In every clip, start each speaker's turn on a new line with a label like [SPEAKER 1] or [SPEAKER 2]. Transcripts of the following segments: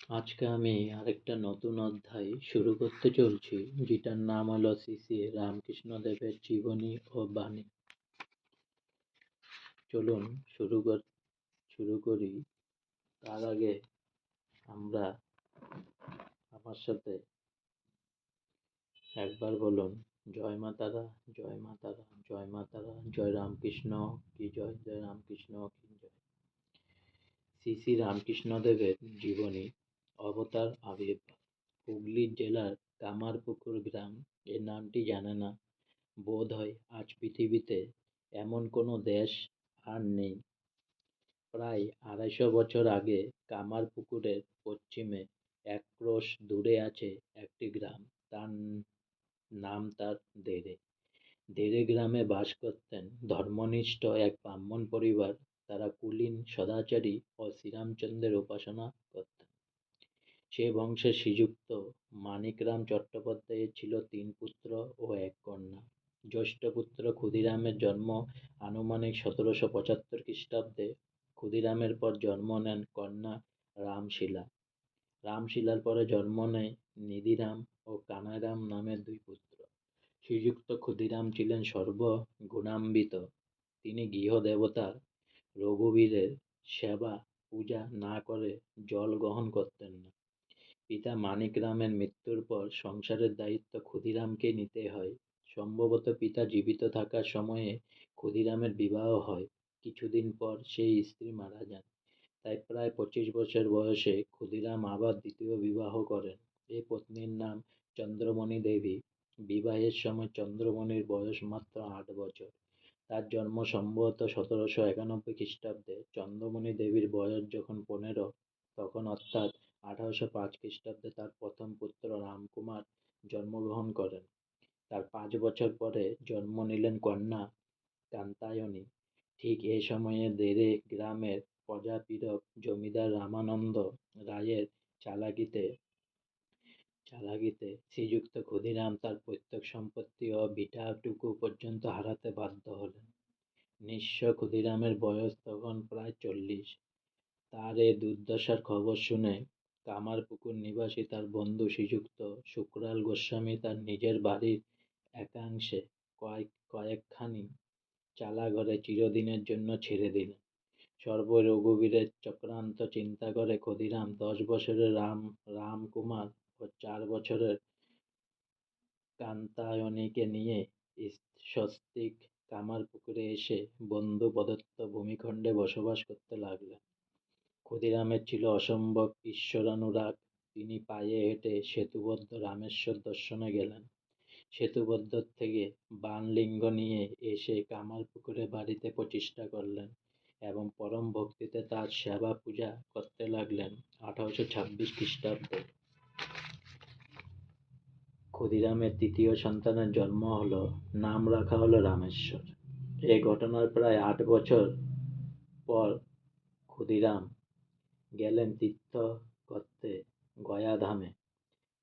[SPEAKER 1] আজকে আমি আরেকটা নতুন অধ্যায় শুরু করতে চলছি, যেটার নাম হলো শ্রী শ্রী রামকৃষ্ণদেবের জীবনী ও বাণী। চলুন শুরু করি। তার আগে আমরা আমার সাথে একবার বলুন, জয় মা তারা, জয় মা তারা, জয় মা তারা, জয় রামকৃষ্ণ কি জয়, জয় রামকৃষ্ণ কি জয়। শ্রী শ্রী রামকৃষ্ণদেবের জীবনী, অবতার আবির্ভাব। হুগলি জেলার কামারপুকুর গ্রাম, এর নামটি জানে না বোধ হয় আজ পৃথিবীতে এমন কোনো দেশ আর নেই। প্রায় ২৫০ বছর আগে কামারপুকুরের পশ্চিমে এক ক্রোশ দূরে আছে একটি গ্রাম, তার নাম তার দেরে। দেরে গ্রামে বাস করতেন ধর্মনিষ্ঠ এক ব্রাহ্মণ পরিবার। তারা কুলীন, সদাচারী ও শ্রীরামচন্দ্রের উপাসনা করতেন। সে বংশে শ্রীযুক্ত মানিকরাম চট্টোপাধ্যায়ের ছিল ৩ পুত্র ও ১ কন্যা। জ্যেষ্ঠ পুত্র ক্ষুদিরামের জন্ম আনুমানিক ১৭৭৫ খ্রিস্টাব্দে। ক্ষুদিরামের পর জন্ম নেন কন্যা রামশীলা। রামশীলার পরে জন্ম নেয় নিধিরাম ও কানাইরাম নামের ২ পুত্র। শ্রীযুক্ত ক্ষুদিরাম ছিলেন সর্বগুণান্বিত। তিনি গৃহদেবতা রঘুবীরের সেবা পূজা না করে জল গ্রহণ করতেন না। পিতা মানিকরামের মৃত্যুর পর সংসারের দায়িত্ব ক্ষুদিরামকেই নিতে হয়। সম্ভবত পিতা জীবিত থাকার সময়ে ক্ষুদিরামের বিবাহ হয়। কিছুদিন পর সেই স্ত্রী মারা যান। তাই প্রায় ২৫ বছর বয়সে ক্ষুদিরাম আবার দ্বিতীয় বিবাহ করেন। এই পত্নীর নাম চন্দ্রমণি দেবী। বিবাহের সময় চন্দ্রমণির বয়স মাত্র ৮ বছর। তার জন্ম সম্ভবত ১৭৯১ খ্রিস্টাব্দে। চন্দ্রমণি দেবীর বয়স যখন ১৫, তখন অর্থাৎ ১৮০৫ খ্রিস্টাব্দে তার প্রথম পুত্র রামকুমার জন্মগ্রহণ করেন। তার ৫ বছর পরে জন্ম নিলেন কন্যা কাত্যায়নী। ঠিক এ সময়ে দেরে গ্রামের প্রজাপীড়ক জমিদার রামানন্দ রায়ের চালাকিতে শ্রীযুক্ত ক্ষুদিরাম তার পৈতৃক সম্পত্তি ও ভিটাটুকু পর্যন্ত হারাতে বাধ্য হলেন। নিঃস্ব ক্ষুদিরামের বয়স তখন প্রায় ৪০। তার এ দুর্দশার খবর শুনে কামারপুকুর নিবাসী তার বন্ধু শ্রীযুক্ত শুকলাল গোস্বামী তার নিজের বাড়ির একাংশে কয়েকখানি চালাঘরে চিরদিনের জন্য ছেড়ে দিলেন। রঘুবীরের চক্রান্ত চিন্তা করে ক্ষুদিরাম ১০ বছরের রামকুমার ও ৪ বছরের কাত্যায়নীকে নিয়ে স্বস্তিক কামারপুকুরে এসে বন্ধু প্রদত্ত ভূমিখণ্ডে বসবাস করতে লাগলেন। ক্ষুদিরামের ছিল অসম্ভব ঈশ্বরানুরাগ। তিনি পায়ে হেঁটে সেতুবদ্ধ রামেশ্বর দর্শনে গেলেন। সেতুবদ্ধর থেকে বাণলিঙ্গ নিয়ে এসে কামারপুকুরে বাড়িতে প্রতিষ্ঠা করলেন এবং পরম ভক্তিতে তার সেবা পূজা করতে লাগলেন। ১৮২৬ খ্রিস্টাব্দে ক্ষুদিরামের তৃতীয় সন্তানের জন্ম হলো। নাম রাখা হলো রামেশ্বর। এ ঘটনার প্রায় ৮ বছর পর ক্ষুদিরাম গেলেন তীর্থ করতে গয়াধামে।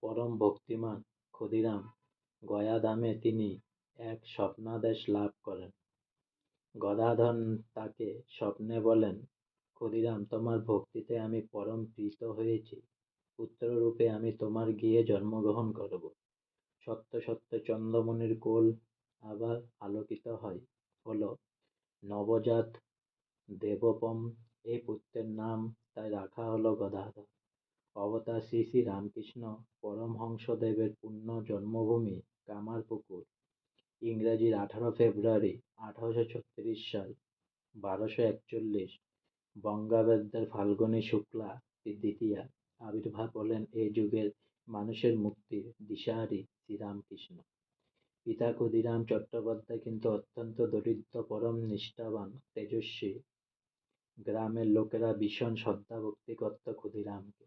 [SPEAKER 1] পরম ভক্তিমান ক্ষুদিরাম গয়াধামে তিনি এক স্বপ্নাদেশ লাভ করেন। গদাধর তাকে স্বপ্নে বলেন, ক্ষুদিরাম, তোমার ভক্তিতে আমি পরম প্রীত হয়েছি। পুত্ররূপে আমি তোমার গৃহে জন্মগ্রহণ করব। সত্য সত্য চন্দ্রমণির কোল আবার আলোকিত হল। নবজাত দেবপম এই পুত্রের নাম তাই রাখা হলো গদাধর। অবতার শ্রী শ্রী রামকৃষ্ণ পরমহংসদেবের পুণ্য জন্মভূমি কামারপুকুর। ইংরেজির ১৮ ফেব্রুয়ারি ১৮৩৬ সাল, ১২৪১ বঙ্গাব্দের ফাল্গুনী শুক্লা দ্বিতীয়া আবির্ভাব হলেন এ যুগের মানুষের মুক্তির দিশারি শ্রীরামকৃষ্ণ। পিতা ক্ষুদিরাম চট্টোপাধ্যায় কিন্তু অত্যন্ত দরিদ্র, পরম নিষ্ঠাবান, তেজস্বী। গ্রামের লোকেরা ভীষণ শ্রদ্ধা-ভক্তি করত ক্ষুদিরামকে।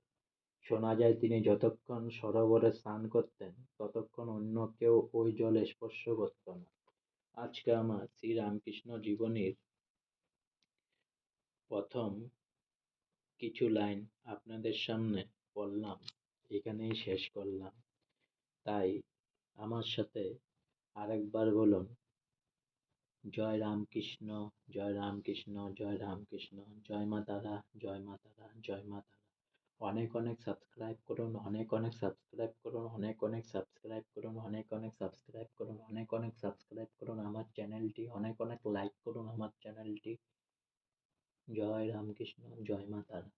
[SPEAKER 1] শোনা যায় তিনি যতক্ষণ সরোবরে স্নান করতেন, ততক্ষণ অন্য কেউ ওই জলে স্পর্শ করত না। আজকে আমার শ্রীরামকৃষ্ণ জীবনীর প্রথম কিছু লাইন আপনাদের সামনে পড়লাম, এখানেই শেষ করলাম। তাই আমার সাথে আরেকবার বলুন, জয় রামকৃষ্ণ, জয় রামকৃষ্ণ, জয় রামকৃষ্ণ, জয় মা তারা, জয় মা তারা, জয় মা তারা। অনেক অনেক সাবস্ক্রাইব করুন, অনেক অনেক সাবস্ক্রাইব করুন, অনেক অনেক সাবস্ক্রাইব করুন, অনেক অনেক সাবস্ক্রাইব করুন, অনেক অনেক সাবস্ক্রাইব করুন আমার চ্যানেলটি, অনেক অনেক লাইক করুন আমার চ্যানেলটি। জয় রামকৃষ্ণ, জয় মা তারা।